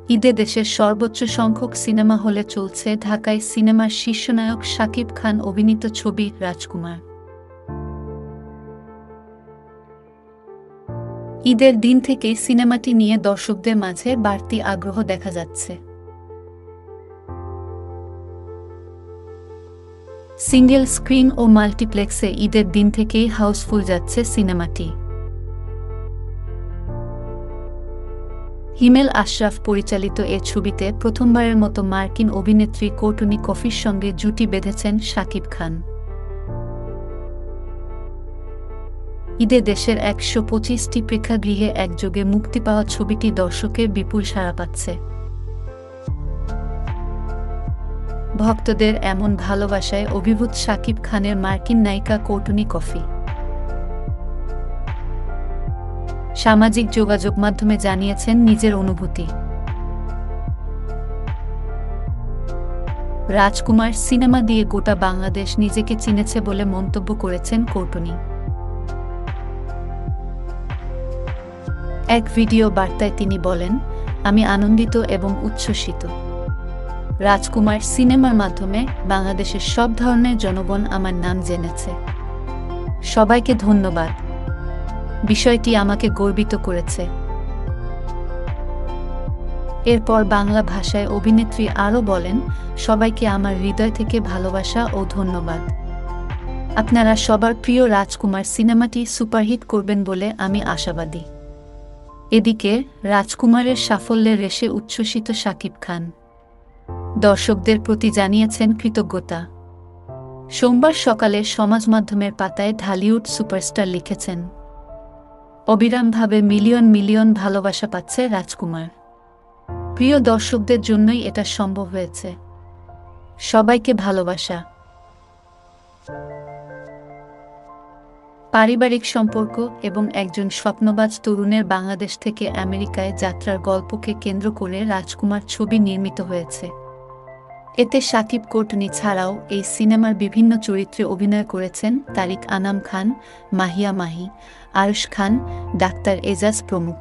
ঈদে দেশের সর্বোচ্চ সংখ্যক সিনেমা হলে চলছে ঢাকায় সিনেমার শীর্ষনায়ক শাকিব খান অভিনীত ছবি রাজকুমার। ঈদের দিন থেকেই সিনেমাটি নিয়ে দর্শকদের মাঝে বাড়তি আগ্রহ দেখা যাচ্ছে। সিঙ্গেল স্ক্রিন ও মাল্টিপ্লেক্সে ঈদের দিন থেকেই হাউসফুল যাচ্ছে সিনেমাটি। হিমেল আশরাফ পরিচালিত এ ছবিতে প্রথমবারের মতো মার্কিন অভিনেত্রী কোর্টনি কফির সঙ্গে জুটি বেঁধেছেন শাকিব খান। ঈদে দেশের ১২৫টি প্রেক্ষাগৃহে একযোগে মুক্তি পাওয়া ছবিটি দর্শকের বিপুল সাড়া পাচ্ছে। ভক্তদের এমন ভালোবাসায় অভিভূত শাকিব খানের মার্কিন নায়িকা কোর্টনি কফি সামাজিক যোগাযোগ মাধ্যমে জানিয়েছেন নিজের অনুভূতি। রাজকুমার সিনেমা দিয়ে গোটা বাংলাদেশ নিজেকে চিনেছে বলে মন্তব্য করেছেন কোর্টনি। এক ভিডিও বার্তায় তিনি বলেন, আমি আনন্দিত এবং উচ্ছ্বসিত। রাজকুমার সিনেমার মাধ্যমে বাংলাদেশের সব ধরনের জনগণ আমার নাম জেনেছে। সবাইকে ধন্যবাদ। বিষয়টি আমাকে গর্বিত করেছে। এরপর বাংলা ভাষায় অভিনেত্রী আরও বলেন, সবাইকে আমার হৃদয় থেকে ভালোবাসা ও ধন্যবাদ। আপনারা সবার প্রিয় রাজকুমার সিনেমাটি সুপারহিট করবেন বলে আমি আশাবাদী। এদিকে রাজকুমারের সাফল্যের রেশে উচ্ছ্বসিত শাকিব খান দর্শকদের প্রতি জানিয়েছেন কৃতজ্ঞতা। সোমবার সকালে সমাজ মাধ্যমের পাতায় ঢালিউড সুপারস্টার লিখেছেন, অবিরামভাবে মিলিয়ন মিলিয়ন ভালোবাসা পাচ্ছে রাজকুমার। প্রিয় দর্শকদের জন্যই এটা সম্ভব হয়েছে। সবাইকে ভালোবাসা। পারিবারিক সম্পর্ক এবং একজন স্বপ্নবাজ তরুণের বাংলাদেশ থেকে আমেরিকায় যাত্রার গল্পকে কেন্দ্র করে রাজকুমার ছবি নির্মিত হয়েছে। এতে শাকিব কোর্টনি ছাড়াও এই সিনেমার বিভিন্ন চরিত্রে অভিনয় করেছেন তারিক আনাম খান, মাহিয়া মাহি, আয়ুশ খান, ডাক্তার এজাজ প্রমুখ।